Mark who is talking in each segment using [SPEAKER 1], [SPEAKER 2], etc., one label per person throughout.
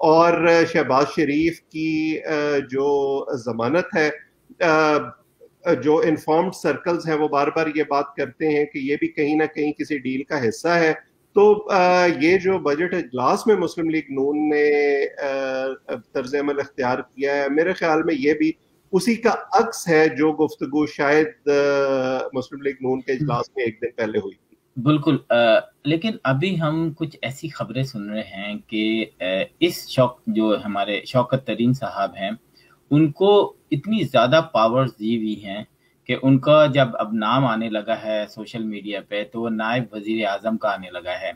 [SPEAKER 1] اور شہباز شریف کی جو ضمانت ہے، جو انفارمڈ سرکلز ہیں وہ بار بار یہ بات کرتے ہیں کہ یہ بھی کہیں نہ کہیں کسی ڈیل کا حصہ ہے. تو یہ جو بجٹ اجلاس میں مسلم لیگ نون نے طرز عمل اختیار کیا ہے، میرے خیال میں یہ بھی اسی کا عکس ہے جو گفتگو شاید مسلم لیگ نون کے اجلاس میں ایک دن پہلے ہوئی تھی.
[SPEAKER 2] بالکل. لیکن ابھی ہم کچھ ایسی خبریں سن رہے ہیں کہ اس جو ہمارے شوکت ترین صاحب ہیں ان کو اتنی زیادہ پاورز دی ہوئی ہیں کہ ان کا جب اب نام آنے لگا ہے سوشل میڈیا پہ تو وہ نائب وزیر اعظم کا آنے لگا ہے.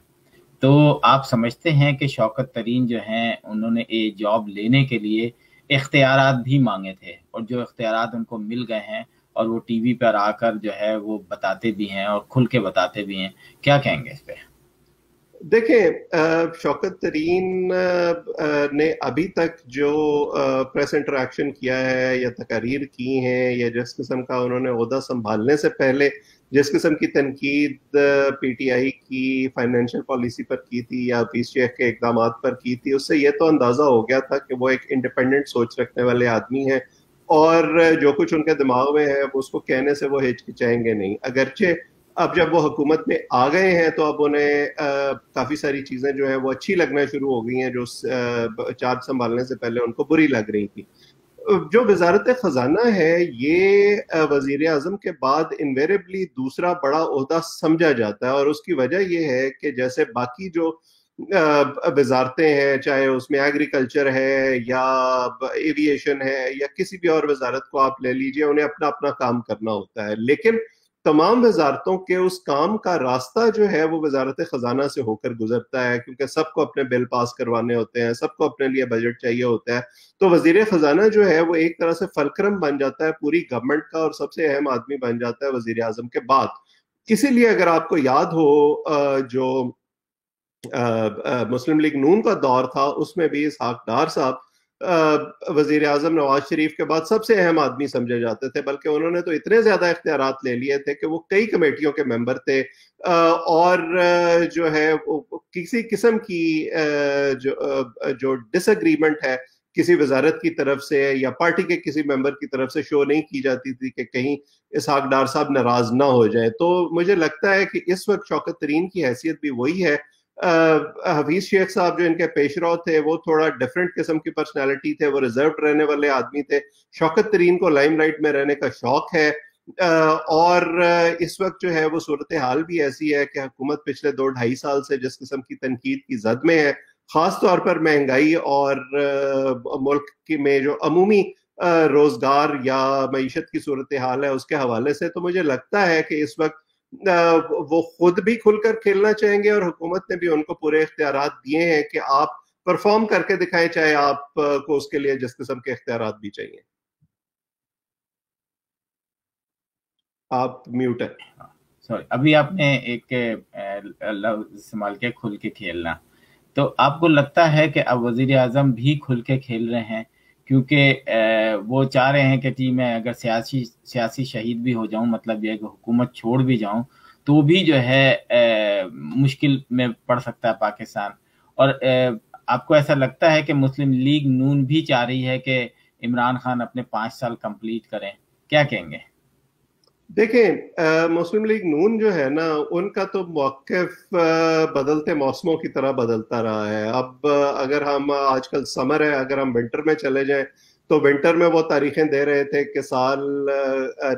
[SPEAKER 2] تو آپ سمجھتے ہیں کہ شوکت ترین جو ہیں انہوں نے یہ جاب لینے کے لیے اختیارات بھی مانگے تھے، اور جو اختیارات ان کو مل گئے ہیں اور وہ ٹی وی پر آ کر جو ہے وہ بتاتے بھی ہیں اور کھل کے بتاتے بھی ہیں، کیا کہیں گے اس پہ؟
[SPEAKER 1] دیکھیں، شوکت ترین نے ابھی تک جو پریس انٹریکشن کیا ہے یا تقاریر کی ہیں یا جس قسم کا انہوں نے عہدہ سنبھالنے سے پہلے جس قسم کی تنقید پی ٹی آئی کی فائنینشیل پالیسی پر کی تھی یا حفیظ شیخ کے اقدامات پر کی تھی، اس سے یہ تو اندازہ ہو گیا تھا کہ وہ ایک انڈیپینڈنٹ سوچ رکھنے والے آدمی ہیں، اور جو کچھ ان کے دماغ میں ہے وہ اس کو کہنے سے وہ ہچکچائیں گے نہیں. اگرچہ اب جب وہ حکومت میں آ گئے ہیں تو اب انہیں کافی ساری چیزیں جو ہیں وہ اچھی لگنا شروع ہو گئی ہیں جو چارج سنبھالنے سے پہلے ان کو بری لگ رہی تھی. جو وزارت خزانہ ہے یہ وزیر اعظم کے بعد انویریبلی دوسرا بڑا عہدہ سمجھا جاتا ہے، اور اس کی وجہ یہ ہے کہ جیسے باقی جو وزارتیں ہیں، چاہے اس میں ایگریکلچر ہے یا ایوییشن ہے یا کسی بھی اور وزارت کو آپ لے لیجئے، انہیں اپنا اپنا کام کرنا ہوتا ہے، لیکن تمام وزارتوں کے اس کام کا راستہ جو ہے وہ وزارت خزانہ سے ہو کر گزرتا ہے، کیونکہ سب کو اپنے بل پاس کروانے ہوتے ہیں، سب کو اپنے لیے بجٹ چاہیے ہوتا ہے. تو وزیر خزانہ جو ہے وہ ایک طرح سے فلکرم بن جاتا ہے پوری گورنمنٹ کا، اور سب سے اہم آدمی بن جاتا ہے وزیر اعظم کے بعد. اسی لیے اگر آپ کو یاد ہو جو مسلم لیگ نون کا دور تھا اس میں بھی اسحاق ڈار صاحب وزیر اعظم نواز شریف کے بعد سب سے اہم آدمی سمجھے جاتے تھے، بلکہ انہوں نے تو اتنے زیادہ اختیارات لے لیے تھے کہ وہ کئی کمیٹیوں کے ممبر تھے، اور جو ہے کسی قسم کی جو ڈس اگریمنٹ ہے کسی وزارت کی طرف سے یا پارٹی کے کسی ممبر کی طرف سے شو نہیں کی جاتی تھی کہ کہیں اسحاق ڈار صاحب ناراض نہ ہو جائے. تو مجھے لگتا ہے کہ اس وقت شوکت ترین کی حیثیت بھی وہی ہے. حفیظ شیخ صاحب جو ان کے پیش رو تھے وہ تھوڑا ڈیفرنٹ قسم کی پرسنالٹی تھے، وہ ریزروڈ رہنے والے آدمی تھے. شوکت ترین کو لائم لائٹ میں رہنے کا شوق ہے، اور اس وقت جو ہے وہ صورتحال بھی ایسی ہے کہ حکومت پچھلے 2-2.5 سال سے جس قسم کی تنقید کی زد میں ہے، خاص طور پر مہنگائی اور ملک میں جو عمومی روزگار یا معیشت کی صورتحال ہے اس کے حوالے سے. تو مجھے لگتا ہے کہ اس وقت وہ خود بھی کھل کر کھیلنا چاہیں گے، اور حکومت نے بھی ان کو پورے اختیارات دیے ہیں کہ آپ پرفارم کر کے دکھائیں، چاہے آپ کو اس کے لیے جس قسم کے اختیارات بھی چاہیے. آپ میوٹ ہے.
[SPEAKER 2] سوری، ابھی آپ نے ایک لفظ استعمال کیا، کھل کے کھیلنا. تو آپ کو لگتا ہے کہ اب وزیر اعظم بھی کھل کے کھیل رہے ہیں؟ کیونکہ وہ چاہ رہے ہیں کہ جی میں اگر سیاسی شہید بھی ہو جاؤں، مطلب یہ کہ حکومت چھوڑ بھی جاؤں تو بھی جو ہے مشکل میں پڑ سکتا ہے پاکستان. اور آپ کو ایسا لگتا ہے کہ مسلم لیگ نون بھی چاہ رہی ہے کہ عمران خان اپنے 5 سال کمپلیٹ کریں؟ کیا کہیں گے؟
[SPEAKER 1] دیکھیں، مسلم لیگ نون جو ہے نا ان کا تو موقف بدلتے موسموں کی طرح بدلتا رہا ہے. اب اگر ہم آج کل سمر ہے، اگر ہم ونٹر میں چلے جائیں تو ونٹر میں وہ تاریخیں دے رہے تھے کہ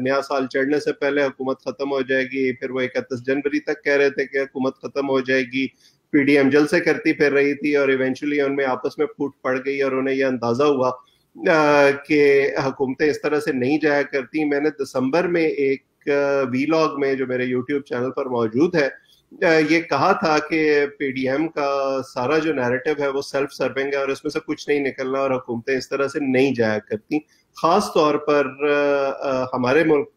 [SPEAKER 1] نیا سال چڑھنے سے پہلے حکومت ختم ہو جائے گی، پھر وہ 31 جنوری تک کہہ رہے تھے کہ حکومت ختم ہو جائے گی. پی ڈی ایم جلسے کرتی پھر رہی تھی اور ایونچولی ان میں آپس میں پھوٹ پڑ گئی اور انہیں یہ اندازہ ہوا کہ حکومتیں اس طرح سے نہیں جایا کرتی. میں نے دسمبر میں ایک ویلاگ میں جو میرے یوٹیوب چینل پر موجود ہے یہ کہا تھا کہ پی ڈی ایم کا سارا جو نیریٹو ہے وہ سیلف سرونگ ہے اور اس میں سے کچھ نہیں نکلنا، اور حکومتیں اس طرح سے نہیں جایا کرتی. خاص طور پر ہمارے ملک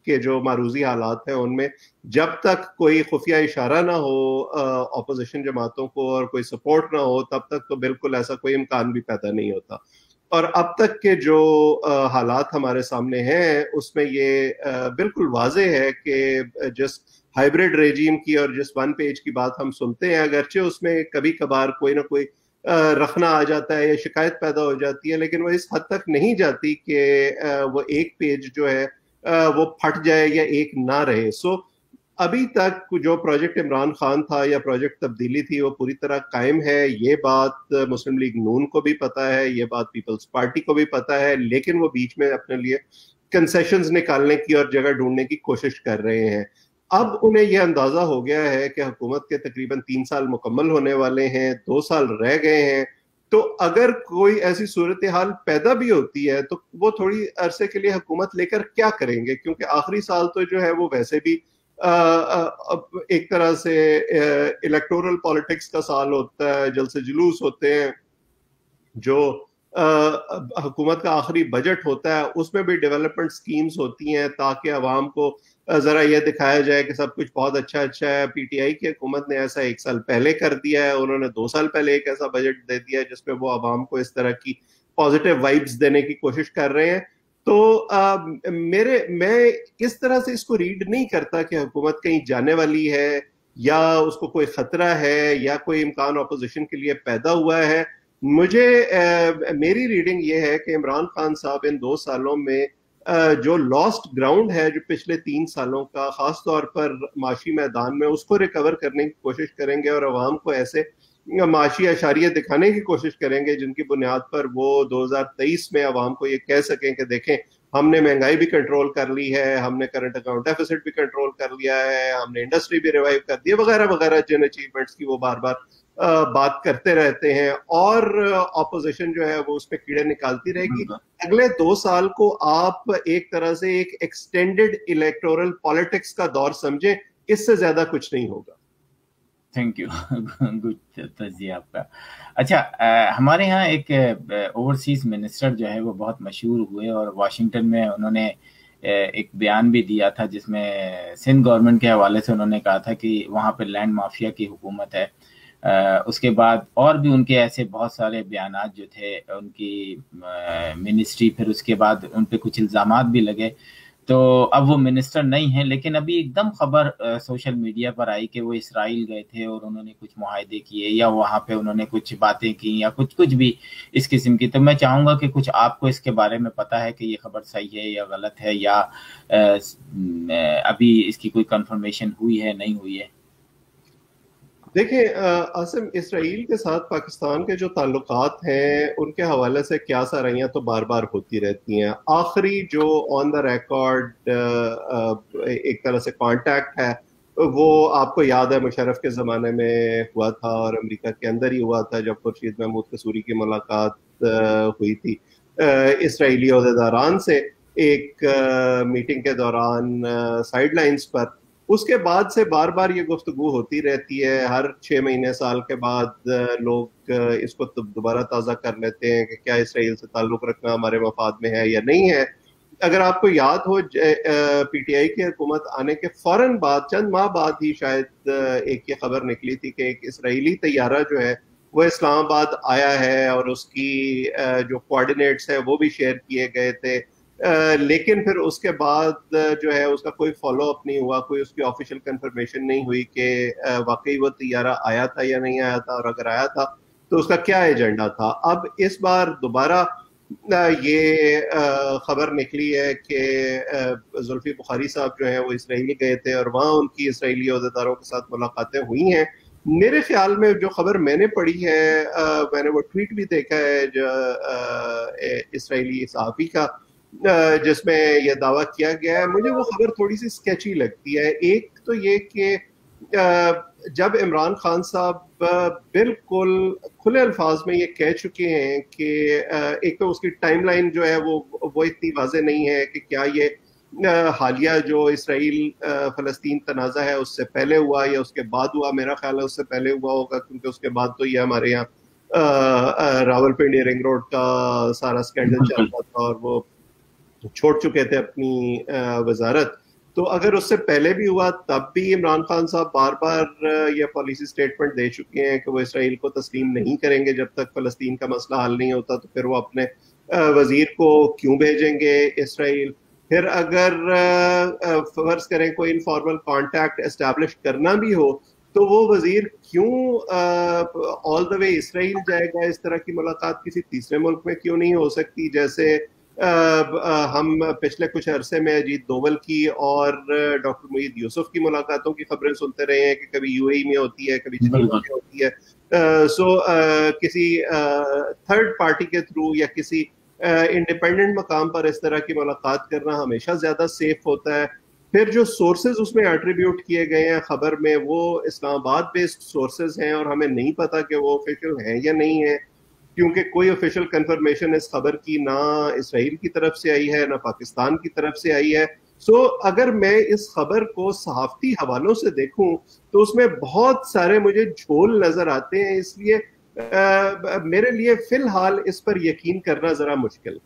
[SPEAKER 1] کے جو معروضی حالات ہیں ان میں جب تک کوئی خفیہ اشارہ نہ ہو اپوزیشن جماعتوں کو اور کوئی سپورٹ نہ ہو تب تک تو بالکل ایسا کوئی امکان بھی پیدا نہیں ہوتا. اور اب تک کے جو حالات ہمارے سامنے ہیں اس میں یہ بالکل واضح ہے کہ جس ہائیبریڈ ریجیم کی اور جس ون پیج کی بات ہم سنتے ہیں، اگرچہ اس میں کبھی کبھار کوئی نہ کوئی رکھنا آ جاتا ہے یا شکایت پیدا ہو جاتی ہے، لیکن وہ اس حد تک نہیں جاتی کہ وہ ایک پیج جو ہے وہ پھٹ جائے یا ایک نہ رہے. سو ابھی تک جو پروجیکٹ عمران خان تھا یا پروجیکٹ تبدیلی تھی وہ پوری طرح قائم ہے. یہ بات مسلم لیگ نون کو بھی پتا ہے، یہ بات پیپلز پارٹی کو بھی پتا ہے، لیکن وہ بیچ میں اپنے لیے کنسیشنز نکالنے کی اور جگہ ڈھونڈنے کی کوشش کر رہے ہیں. اب انہیں یہ اندازہ ہو گیا ہے کہ حکومت کے تقریباً 3 سال مکمل ہونے والے ہیں، 2 سال رہ گئے ہیں، تو اگر کوئی ایسی صورتحال پیدا بھی ہوتی ہے تو وہ تھوڑی عرصے کے لیے حکومت لے کر کیا کریں گے، کیونکہ آخری سال تو جو ہے وہ ویسے بھی ایک طرح سے الیکٹورل پالیٹکس کا سال ہوتا ہے، جلسے جلوس ہوتے ہیں. جو حکومت کا آخری بجٹ ہوتا ہے اس میں بھی ڈیولپمنٹ سکیمز ہوتی ہیں تاکہ عوام کو ذرا یہ دکھایا جائے کہ سب کچھ بہت اچھا ہے. پی ٹی آئی کی حکومت نے ایسا 1 سال پہلے کر دیا ہے، انہوں نے 2 سال پہلے ایک ایسا بجٹ دے دیا ہے جس میں وہ عوام کو اس طرح کی پازیٹیو وائبز دینے کی کوشش کر رہے ہیں. تو میں اس طرح سے اس کو ریڈ نہیں کرتا کہ حکومت کہیں جانے والی ہے یا اس کو کوئی خطرہ ہے یا کوئی امکان اپوزیشن کے لیے پیدا ہوا ہے. میری ریڈنگ یہ ہے کہ عمران خان صاحب ان 2 سالوں میں جو لاسٹ گراؤنڈ ہے جو پچھلے 3 سالوں کا، خاص طور پر معاشی میدان میں، اس کو ریکور کرنے کی کوشش کریں گے اور عوام کو ایسے معاشی اشاریہ دکھانے کی کوشش کریں گے جن کی بنیاد پر وہ 2023 میں عوام کو یہ کہہ سکیں کہ دیکھیں ہم نے مہنگائی بھی کنٹرول کر لی ہے، ہم نے کرنٹ اکاؤنٹ ڈیفیسٹ بھی کنٹرول کر لیا ہے، ہم نے انڈسٹری بھی ریوائیو کر دی ہے، وغیرہ وغیرہ، جن اچیومنٹس کی وہ بار بار بات کرتے رہتے ہیں. اور اپوزیشن جو ہے وہ اس پہ کیڑے نکالتی رہے گی. اگلے 2 سال کو آپ ایک طرح سے ایک ایکسٹینڈڈ الیکٹورل پالیٹکس کا دور سمجھیں، اس سے زیادہ کچھ نہیں ہوگا.
[SPEAKER 2] تھینک یو، گڈ تجزیہ آپ کا. اچھا، ہمارے ہاں ایک اوورسیز منسٹر جو ہے وہ بہت مشہور ہوئے اور واشنگٹن میں انہوں نے ایک بیان بھی دیا تھا جس میں سندھ گورنمنٹ کے حوالے سے انہوں نے کہا تھا کہ وہاں پہ لینڈ مافیا کی حکومت ہے. اس کے بعد اور بھی ان کے ایسے بہت سارے بیانات جو تھے ان کی منسٹری، پھر اس کے بعد ان پہ کچھ الزامات بھی لگے. تو اب وہ منسٹر نہیں ہیں، لیکن ابھی ایک دم خبر سوشل میڈیا پر آئی کہ وہ اسرائیل گئے تھے اور انہوں نے کچھ معاہدے کیے یا وہاں پہ انہوں نے کچھ باتیں کی یا کچھ بھی اس قسم کی. تو میں چاہوں گا کہ کچھ آپ کو اس کے بارے میں پتہ ہے کہ یہ خبر صحیح ہے یا غلط ہے، یا ابھی اس کی کوئی کنفرمیشن ہوئی ہے نہیں ہوئی ہے؟
[SPEAKER 1] دیکھیں عاصم، اسرائیل کے ساتھ پاکستان کے جو تعلقات ہیں ان کے حوالے سے کیا سرائیاں تو بار بار ہوتی رہتی ہیں. آخری جو آن دا ریکارڈ ایک طرح سے کانٹیکٹ ہے وہ آپ کو یاد ہے مشرف کے زمانے میں ہوا تھا اور امریکہ کے اندر ہی ہوا تھا جب خورشید محمود قصوری کی ملاقات ہوئی تھی اسرائیلی عہدیداران سے ایک میٹنگ کے دوران سائیڈ لائنز پر. اس کے بعد سے بار بار یہ گفتگو ہوتی رہتی ہے، ہر 6 مہینے سال کے بعد لوگ اس کو دوبارہ تازہ کر لیتے ہیں کہ کیا اسرائیل سے تعلق رکھنا ہمارے مفاد میں ہے یا نہیں ہے. اگر آپ کو یاد ہو پی ٹی آئی کی حکومت آنے کے فوراً بعد، چند ماہ بعد ہی شاید ایک یہ خبر نکلی تھی کہ ایک اسرائیلی طیارہ جو ہے وہ اسلام آباد آیا ہے اور اس کی جو کوآرڈینیٹس ہیں وہ بھی شیئر کیے گئے تھے. لیکن پھر اس کے بعد جو ہے اس کا کوئی فالو اپ نہیں ہوا، کوئی اس کی آفیشیل کنفرمیشن نہیں ہوئی کہ واقعی وہ طیارہ آیا تھا یا نہیں آیا تھا، اور اگر آیا تھا تو اس کا کیا ایجنڈا تھا. اب اس بار دوبارہ یہ خبر نکلی ہے کہ زلفی بخاری صاحب جو ہیں وہ اسرائیل گئے تھے اور وہاں ان کی اسرائیلی عہدیداروں کے ساتھ ملاقاتیں ہوئی ہیں. میرے خیال میں جو خبر میں نے پڑھی ہے، میں نے وہ ٹویٹ بھی دیکھا ہے جو اسرائیلی صحافی کا، جس میں یہ دعویٰ کیا گیا ہے، مجھے وہ خبر تھوڑی سی اسکیچی لگتی ہے. ایک تو یہ کہ جب عمران خان صاحب بالکل کھلے الفاظ میں یہ کہہ چکے ہیں کہ ایک تو اس کی ٹائم لائن جو ہے وہ اتنی واضح نہیں ہے کہ کیا یہ حالیہ جو اسرائیل فلسطین تنازع ہے اس سے پہلے ہوا یا اس کے بعد ہوا. میرا خیال ہے اس سے پہلے ہوا ہوگا، کیونکہ اس کے بعد تو یہ ہمارے یہاں راول پنڈی رنگ روڈ کا سارا اسکینڈل چل رہا تھا اور وہ چھوڑ چکے تھے اپنی وزارت. تو اگر اس سے پہلے بھی ہوا تب بھی عمران خان صاحب بار بار یہ پالیسی سٹیٹمنٹ دے چکے ہیں کہ وہ اسرائیل کو تسلیم نہیں کریں گے جب تک فلسطین کا مسئلہ حل نہیں ہوتا. تو پھر وہ اپنے وزیر کو کیوں بھیجیں گے اسرائیل؟ پھر اگر فرض کریں کوئی انفارمل کانٹیکٹ اسٹیبلش کرنا بھی ہو تو وہ وزیر کیوں آل دا وے اسرائیل جائے گا؟ اس طرح کی ملاقات کسی تیسرے ملک میں کیوں نہیں ہو سکتی؟ جیسے ہم پچھلے کچھ عرصے میں اجیت دوول کی اور ڈاکٹر معید یوسف کی ملاقاتوں کی خبریں سنتے رہے ہیں کہ کبھی یو اے ای میں ہوتی ہے، کبھی جنیوا میں ہوتی ہے. سو کسی تھرڈ پارٹی کے تھرو یا کسی انڈیپینڈنٹ مقام پر اس طرح کی ملاقات کرنا ہمیشہ زیادہ سیف ہوتا ہے. پھر جو سورسز اس میں ایٹریبیوٹ کیے گئے ہیں خبر میں، وہ اسلام آباد بیسڈ سورسز ہیں، اور ہمیں نہیں پتا کہ وہ آفیشیل ہیں یا نہیں ہیں، کیونکہ کوئی آفیشیل کنفرمیشن اس خبر کی نہ اسرائیل کی طرف سے آئی ہے نہ پاکستان کی طرف سے آئی ہے. سو اگر میں اس خبر کو صحافتی حوالوں سے دیکھوں تو اس میں بہت سارے مجھے جھول نظر آتے ہیں، اس لیے میرے لیے فی الحال اس پر یقین کرنا ذرا مشکل.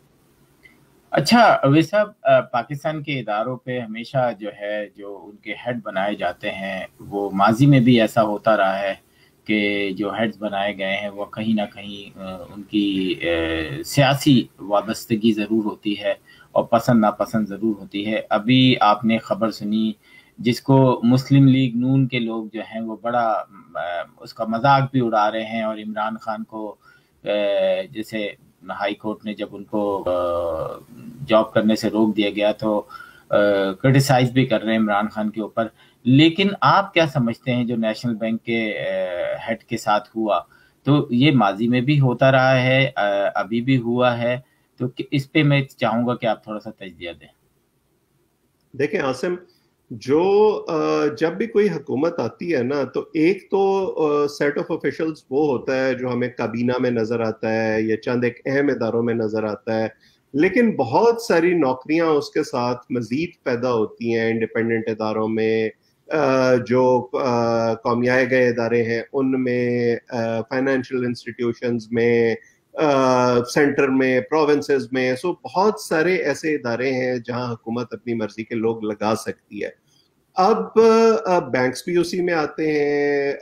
[SPEAKER 2] اچھا اویس صاحب، پاکستان کے اداروں پہ ہمیشہ جو ہے جو ان کے ہیڈ بنائے جاتے ہیں، وہ ماضی میں بھی ایسا ہوتا رہا ہے کہ جو ہیڈز بنائے گئے ہیں وہ کہیں نہ کہیں ان کی سیاسی وابستگی ضرور ہوتی ہے اور پسند ناپسند ضرور ہوتی ہے. ابھی آپ نے خبر سنی جس کو مسلم لیگ نون کے لوگ جو ہیں وہ بڑا اس کا مذاق بھی اڑا رہے ہیں، اور عمران خان کو جیسے ہائی کورٹ نے جب ان کو جاب کرنے سے روک دیا گیا تو کرٹیسائز بھی کر رہے ہیں عمران خان کے اوپر. لیکن آپ کیا سمجھتے ہیں جو نیشنل بینک کے ہیڈ کے ساتھ ہوا، تو یہ ماضی میں بھی ہوتا رہا ہے، ابھی بھی ہوا ہے، تو اس پہ میں چاہوں گا کہ آپ تھوڑا سا تجزیہ دیں.
[SPEAKER 1] دیکھیں عاصم، جو جب بھی کوئی حکومت آتی ہے نا تو ایک تو سیٹ آف آفیشلز وہ ہوتا ہے جو ہمیں کابینہ میں نظر آتا ہے یا چند ایک اہم اداروں میں نظر آتا ہے، لیکن بہت ساری نوکریاں اس کے ساتھ مزید پیدا ہوتی ہیں انڈیپینڈنٹ اداروں میں، جو قومیائے گئے ادارے ہیں ان میں، فائنینشیل انسٹیٹیوشنز میں، سینٹر میں، پروونسز میں. سو بہت سارے ایسے ادارے ہیں جہاں حکومت اپنی مرضی کے لوگ لگا سکتی ہے. اب بینکس بھی اسی میں آتے ہیں.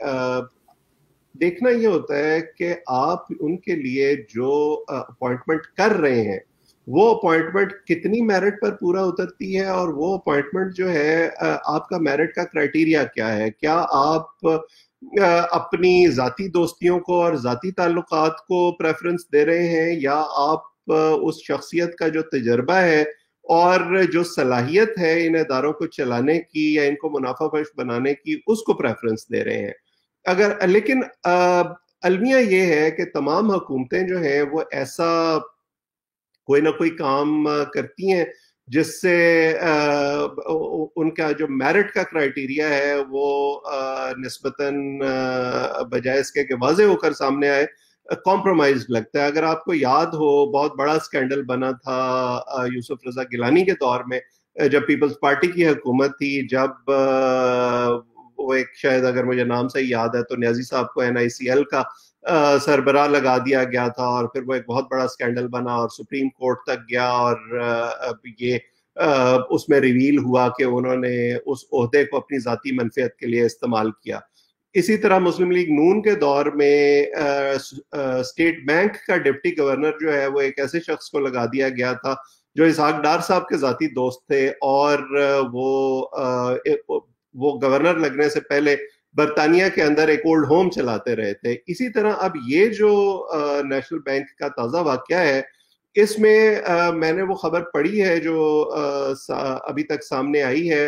[SPEAKER 1] دیکھنا یہ ہوتا ہے کہ آپ ان کے لیے جو اپوائنٹمنٹ کر رہے ہیں وہ اپوائنٹمنٹ کتنی میرٹ پر پورا اترتی ہے، اور وہ اپوائنٹمنٹ جو ہے آپ کا میرٹ کا کرائٹیریا کیا ہے. کیا آپ اپنی ذاتی دوستیوں کو اور ذاتی تعلقات کو پریفرنس دے رہے ہیں، یا آپ اس شخصیت کا جو تجربہ ہے اور جو صلاحیت ہے ان اداروں کو چلانے کی یا ان کو منافع بخش بنانے کی اس کو پریفرنس دے رہے ہیں؟ لیکن المیہ یہ ہے کہ تمام حکومتیں جو ہیں وہ ایسا کوئی نہ کوئی کام کرتی ہیں جس سے ان کا جو میرٹ کا کرائٹیریا ہے وہ نسبتاً بجائے اس کے کہ واضح ہو کر سامنے آئے، کمپرومائز لگتا ہے. اگر آپ کو یاد ہو، بہت بڑا سکینڈل بنا تھا یوسف رضا گیلانی کے دور میں جب پیپلز پارٹی کی حکومت تھی، جب وہ ایک، شاید اگر مجھے نام صحیح یاد ہے تو نیازی صاحب کو NICL کا سربراہ لگا دیا گیا تھا، اور پھر وہ ایک بہت بڑا سکینڈل بنا اور سپریم کورٹ تک گیا، اور یہ اس میں ریویل ہوا کہ انہوں نے اس عہدے کو اپنی ذاتی منفعت کے لیے استعمال کیا. اسی طرح مسلم لیگ نون کے دور میں اسٹیٹ بینک کا ڈپٹی گورنر جو ہے وہ ایک ایسے شخص کو لگا دیا گیا تھا جو اسحاق ڈار صاحب کے ذاتی دوست تھے، اور وہ گورنر لگنے سے پہلے برطانیہ کے اندر ایک اولڈ ہوم چلاتے رہے تھے. اسی طرح اب یہ جو نیشنل بینک کا تازہ واقعہ ہے، اس میں میں نے وہ خبر پڑھی ہے جو ابھی تک سامنے آئی ہے.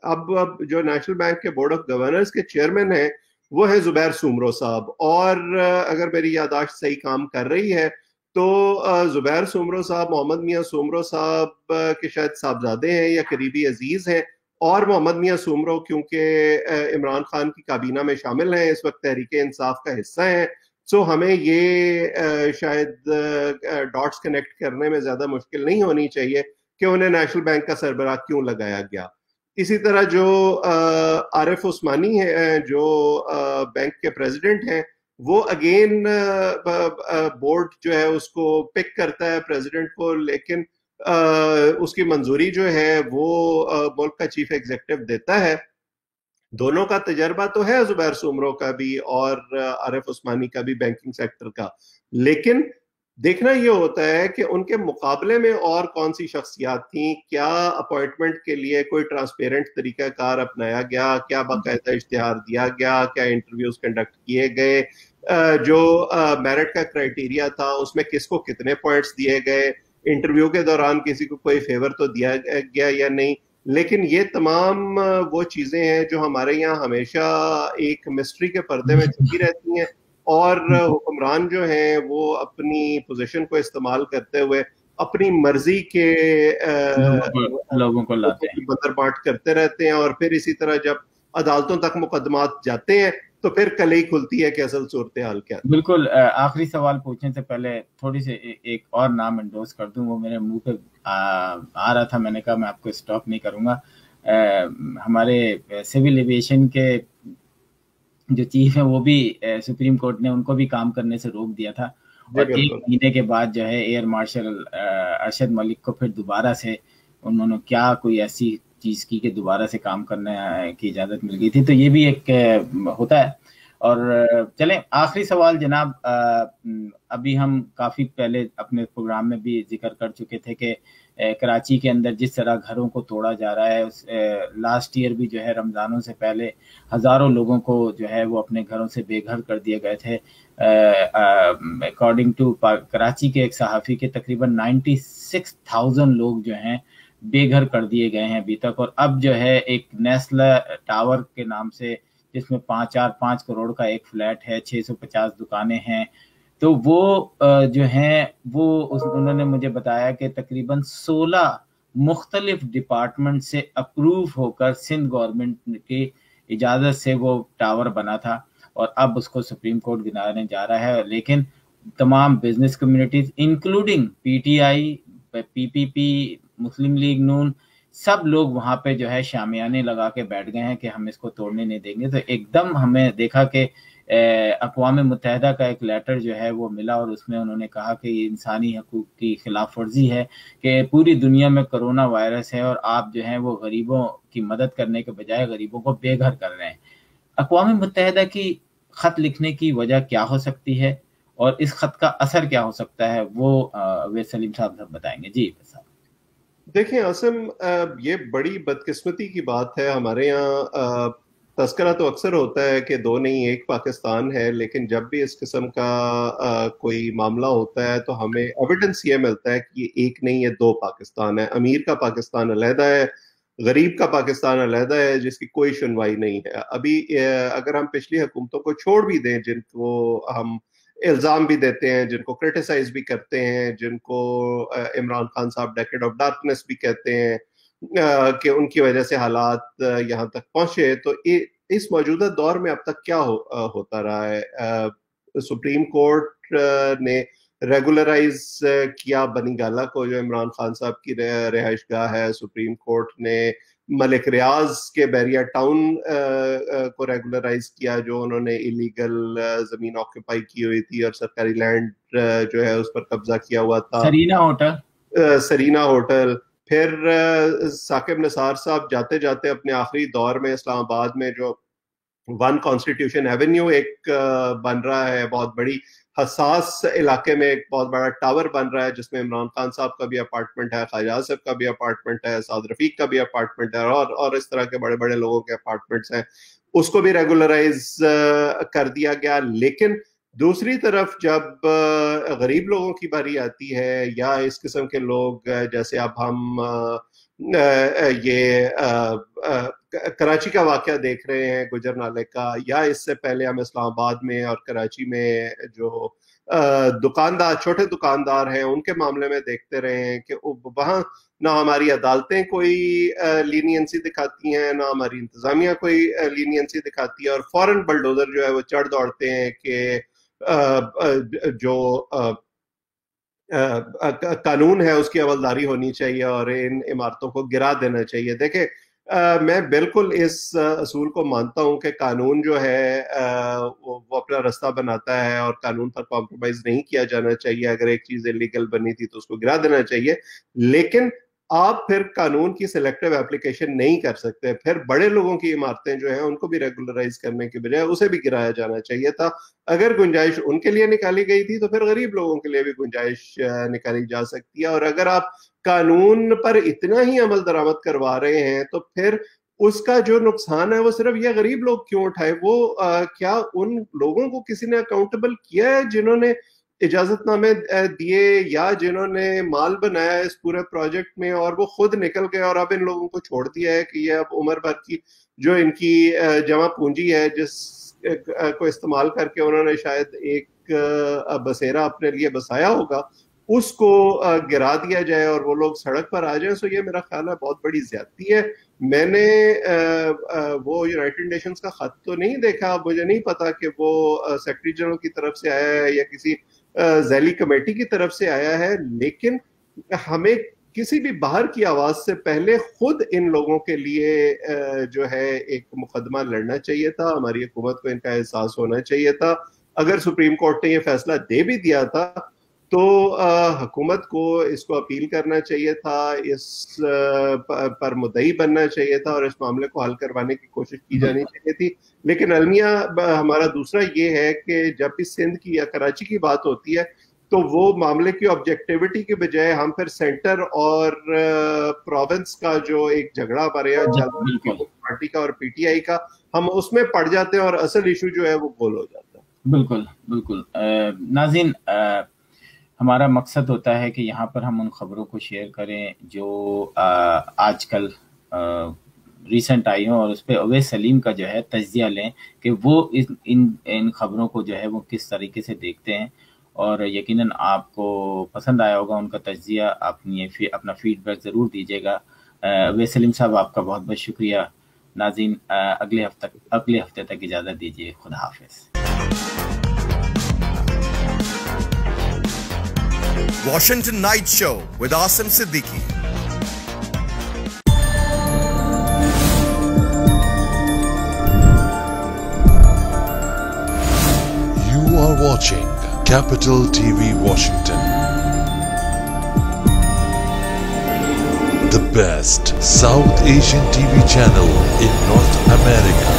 [SPEAKER 1] اب جو نیشنل بینک کے بورڈ آف گورنرز کے چیئرمین ہیں وہ ہے زبیر سومرو صاحب، اور اگر میری یادداشت صحیح کام کر رہی ہے تو زبیر سومرو صاحب محمد میاں سومرو صاحب کے شاید صاحبزادے ہیں یا قریبی عزیز ہیں، اور محمد میاں سومرو کیونکہ عمران خان کی کابینہ میں شامل ہیں، اس وقت تحریک انصاف کا حصہ ہیں. سو ہمیں یہ شاید ڈاٹس کنیکٹ کرنے میں زیادہ مشکل نہیں ہونی چاہیے کہ انہیں نیشنل بینک کا سربراہ کیوں لگایا گیا. اسی طرح جو عارف عثمانی ہے جو بینک کے پریزیڈنٹ ہیں، وہ اگین بورڈ جو ہے اس کو پک کرتا ہے پریزیڈنٹ کو، لیکن اس کی منظوری جو ہے وہ ملک کا چیف ایگزیکٹو دیتا ہے. دونوں کا تجربہ تو ہے، زبیر سومرو کا بھی اور عارف عثمانی کا بھی بینکنگ سیکٹر کا، لیکن دیکھنا یہ ہوتا ہے کہ ان کے مقابلے میں اور کون سی شخصیات تھیں, کیا اپوائنٹمنٹ کے لیے کوئی ٹرانسپیرنٹ طریقہ کار اپنایا گیا, کیا باقاعدہ اشتہار دیا گیا, کیا انٹرویوز کنڈکٹ کیے گئے, جو میرٹ کا کرائٹیریا تھا اس میں کس کو کتنے پوائنٹس دیے گئے, انٹرویو کے دوران کسی کو کوئی فیور تو دیا گیا یا نہیں. لیکن یہ تمام وہ چیزیں ہیں جو ہمارے یہاں ہمیشہ ایک مسٹری کے پردے میں چھپی رہتی ہیں, اور حکمران جو ہیں وہ اپنی پوزیشن کو استعمال کرتے ہوئے اپنی مرضی کے
[SPEAKER 2] لوگوں کو لاتے ہیں,
[SPEAKER 1] بندر بانٹ کرتے رہتے ہیں, اور پھر اسی طرح جب عدالتوں تک مقدمات جاتے ہیں تو پھر کلئی کھلتی ہے کہ اصل صورتحال کیا.
[SPEAKER 2] بالکل. آخری سوال پوچھنے سے پہلے تھوڑی سی ایک اور نام انڈوز کر دوں, وہ میرے منہ پہ آ رہا تھا, میں نے کہا میں آپ کو اسٹاپ نہیں کروں گا. ہمارے سول ایویشن کے جو چیف ہیں وہ بھی سپریم کورٹ نے ان کو بھی کام کرنے سے روک دیا تھا, اور ایک مہینے کے بعد جو ہے ایئر مارشل ارشد ملک کو پھر دوبارہ سے انہوں نے کیا کوئی ایسی چیز کی کہ دوبارہ سے کام کرنے کی اجازت مل گئی تھی. تو یہ بھی ایک ہوتا ہے. اور چلیں آخری سوال جناب, ابھی ہم کافی پہلے اپنے پروگرام میں بھی ذکر کر چکے تھے کہ کراچی کے اندر جس طرح گھروں کو توڑا جا رہا ہے, لاسٹ ایئر بھی جو ہے رمضانوں سے پہلے ہزاروں لوگوں کو جو ہے وہ اپنے گھروں سے بے گھر کر دیے گئے تھے. اکارڈنگ ٹو کراچی کے ایک صحافی کے تقریباً 96,000 لوگ جو ہیں بے گھر کر دیے گئے ہیں ابھی تک. اور اب جو ہے ایک نیسلا ٹاور کے نام سے جس میں 5 کروڑ کا ایک فلیٹ ہے, 650 دکانیں ہیں, تو وہ جو ہیں وہ انہوں نے مجھے بتایا کہ تقریباً 16 مختلف ڈپارٹمنٹ سے اپروو ہو کر سندھ گورنمنٹ کی اجازت سے وہ ٹاور بنا تھا, اور اب اس کو سپریم کورٹ گرانے جا رہا ہے. لیکن تمام business communities including PTI PPP آئی, پی پی پی, مسلم لیگ نون, سب لوگ وہاں پہ جو ہے شامیانے لگا کے بیٹھ گئے ہیں کہ ہم اس کو توڑنے نہیں دیں گے. تو ایک دم ہمیں دیکھا کہ اقوام متحدہ کا ایک لیٹر جو ہے وہ ملا, اور اس میں انہوں نے کہا کہ یہ انسانی حقوق کی خلاف ورزی ہے کہ پوری دنیا میں کرونا وائرس ہے اور آپ جو ہیں وہ غریبوں کی مدد کرنے کے بجائے غریبوں کو بے گھر کر رہے ہیں. اقوام متحدہ کی خط لکھنے کی وجہ کیا ہو سکتی ہے, اور اس خط کا اثر کیا ہو سکتا ہے, وہ اویس سلیم صاحب بتائیں گے. جی صاحب.
[SPEAKER 1] دیکھیں عاصم, یہ بڑی بدقسمتی کی بات ہے. ہمارے یہاں تذکرہ تو اکثر ہوتا ہے کہ دو نہیں ایک پاکستان ہے, لیکن جب بھی اس قسم کا کوئی معاملہ ہوتا ہے تو ہمیں ایویڈنس یہ ملتا ہے کہ یہ ایک نہیں, یہ دو پاکستان ہے. امیر کا پاکستان علیحدہ ہے, غریب کا پاکستان علیحدہ ہے, جس کی کوئی سنوائی نہیں ہے. ابھی اگر ہم پچھلی حکومتوں کو چھوڑ بھی دیں, جن کو ہم الزام بھی دیتے ہیں, جن کو کرٹیسائز بھی کرتے ہیں, جن کو عمران خان صاحب ڈیکیڈ آف ڈارکنیس بھی کہتے ہیں کہ ان کی وجہ سے حالات یہاں تک پہنچے, تو اس موجودہ دور میں اب تک کیا ہوتا رہا ہے. سپریم کورٹ نے ریگولرائز کیا بنی گالا کو, جو عمران خان صاحب کی رہائش گاہ ہے. سپریم کورٹ نے ملک ریاض کے بیریا ٹاؤن کو ریگولرائز کیا, جو انہوں نے ایلیگل زمین آکوپائی کی ہوئی تھی اور سرکاری لینڈ جو ہے اس پر قبضہ کیا ہوا تھا. Serena hotel. پھر ثاقب نثار صاحب جاتے جاتے اپنے آخری دور میں اسلام آباد میں جو ون کانسٹیٹیوشن ایونیو ایک بن رہا ہے, بہت بڑی حساس علاقے میں ایک بہت بڑا ٹاور بن رہا ہے, جس میں عمران خان صاحب کا بھی اپارٹمنٹ ہے, خواجہ صاحب کا بھی اپارٹمنٹ ہے, سعد رفیق کا بھی اپارٹمنٹ ہے, اور اس طرح کے بڑے بڑے لوگوں کے اپارٹمنٹس ہیں. اس کو بھی ریگولرائز کر دیا گیا. لیکن دوسری طرف جب غریب لوگوں کی باری آتی ہے, یا اس قسم کے لوگ جیسے اب ہم یہ کراچی کا واقعہ دیکھ رہے ہیں گجر نالے کا, یا اس سے پہلے ہم اسلام آباد میں اور کراچی میں جو دکاندار, چھوٹے دکاندار ہیں, ان کے معاملے میں دیکھتے رہے ہیں کہ وہاں نہ ہماری عدالتیں کوئی لینینسی دکھاتی ہیں, نہ ہماری انتظامیہ کوئی لینینسی دکھاتی ہے, اور فوراً بلڈوزر جو ہے وہ چڑھ دوڑتے ہیں کہ جو قانون ہے اس کی عملداری ہونی چاہیے اور ان عمارتوں کو گرا دینا چاہیے. دیکھیں میں بالکل اس اصول کو مانتا ہوں کہ قانون جو ہے وہ اپنا رستہ بناتا ہے, اور قانون پر کمپرومائز نہیں کیا جانا چاہیے. اگر ایک چیز انلیگل بنی تھی تو اس کو گرا دینا چاہیے, لیکن آپ پھر قانون کی سلیکٹیو اپلیکیشن نہیں کر سکتے. پھر بڑے لوگوں کی عمارتیں جو ہیں ان کو بھی ریگولرائز کرنے کے بجائے اسے بھی گرایا جانا چاہیے تھا. اگر گنجائش ان کے لیے نکالی گئی تھی تو پھر غریب لوگوں کے لیے بھی گنجائش نکالی جا سکتی ہے. اور اگر آپ قانون پر اتنا ہی عمل درآمد کروا رہے ہیں تو پھر اس کا جو نقصان ہے وہ صرف یہ غریب لوگ کیوں اٹھائے؟ وہ کیا ان لوگوں کو کسی نے اکاؤنٹیبل کیا ہے جنہوں نے اجازت نامے دیے یا جنہوں نے مال بنایا اس پورے پروجیکٹ میں اور وہ خود نکل گئے اور اب ان لوگوں کو چھوڑ دیا ہے کہ یہ اب عمر بھر کی جو ان کی جمع پونجی ہے جس کو استعمال کر کے انہوں نے شاید ایک بسیرا اپنے لیے بسایا ہوگا اس کو گرا دیا جائے اور وہ لوگ سڑک پر آ جائیں. سو یہ میرا خیال ہے بہت بڑی زیادتی ہے. میں نے وہ یونائٹڈ نیشنز کا خط تو نہیں دیکھا, مجھے نہیں پتا کہ وہ سیکرٹری جنرل کی طرف سے آیا ہے یا کسی ذیلی کمیٹی کی طرف سے آیا ہے, لیکن ہمیں کسی بھی باہر کی آواز سے پہلے خود ان لوگوں کے لیے جو ہے ایک مقدمہ لڑنا چاہیے تھا. ہماری حکومت کو ان کا احساس ہونا چاہیے تھا. اگر سپریم کورٹ نے یہ فیصلہ دے بھی دیا تھا تو حکومت کو اس کو اپیل کرنا چاہیے تھا, اس پر مدعی بننا چاہیے تھا اور اس معاملے کو حل کروانے کی کوشش کی جانی چاہیے تھی. لیکن المیہ ہمارا دوسرا یہ ہے کہ جب بھی سندھ کی یا کراچی کی بات ہوتی ہے تو وہ معاملے کی آبجیکٹیوٹی کے بجائے ہم پھر سینٹر اور پروونس کا جو ایک جھگڑا ہمارے یہاں چلتا ہے پیپلز پارٹی کا اور پی ٹی آئی کا, ہم اس میں پڑ جاتے ہیں اور اصل ایشو جو ہے وہ گول ہو جاتا ہے.
[SPEAKER 2] بالکل بالکل. ناظرین, ہمارا مقصد ہوتا ہے کہ یہاں پر ہم ان خبروں کو شیئر کریں جو آج کل ریسنٹ آئی ہوں, اور اس پہ اویس سلیم کا جو ہے تجزیہ لیں کہ وہ ان خبروں کو جو ہے وہ کس طریقے سے دیکھتے ہیں, اور یقیناً آپ کو پسند آیا ہوگا ان کا تجزیہ. اپنا فیڈ بیک ضرور دیجیے گا. اویس سلیم صاحب آپ کا بہت بہت شکریہ. ناظرین, اگلے ہفتے تک اجازت دیجیے. خدا حافظ.
[SPEAKER 3] Washington Night Show with Asim Siddiqui.
[SPEAKER 4] You are watching Capital TV Washington. The best South Asian TV channel in North America.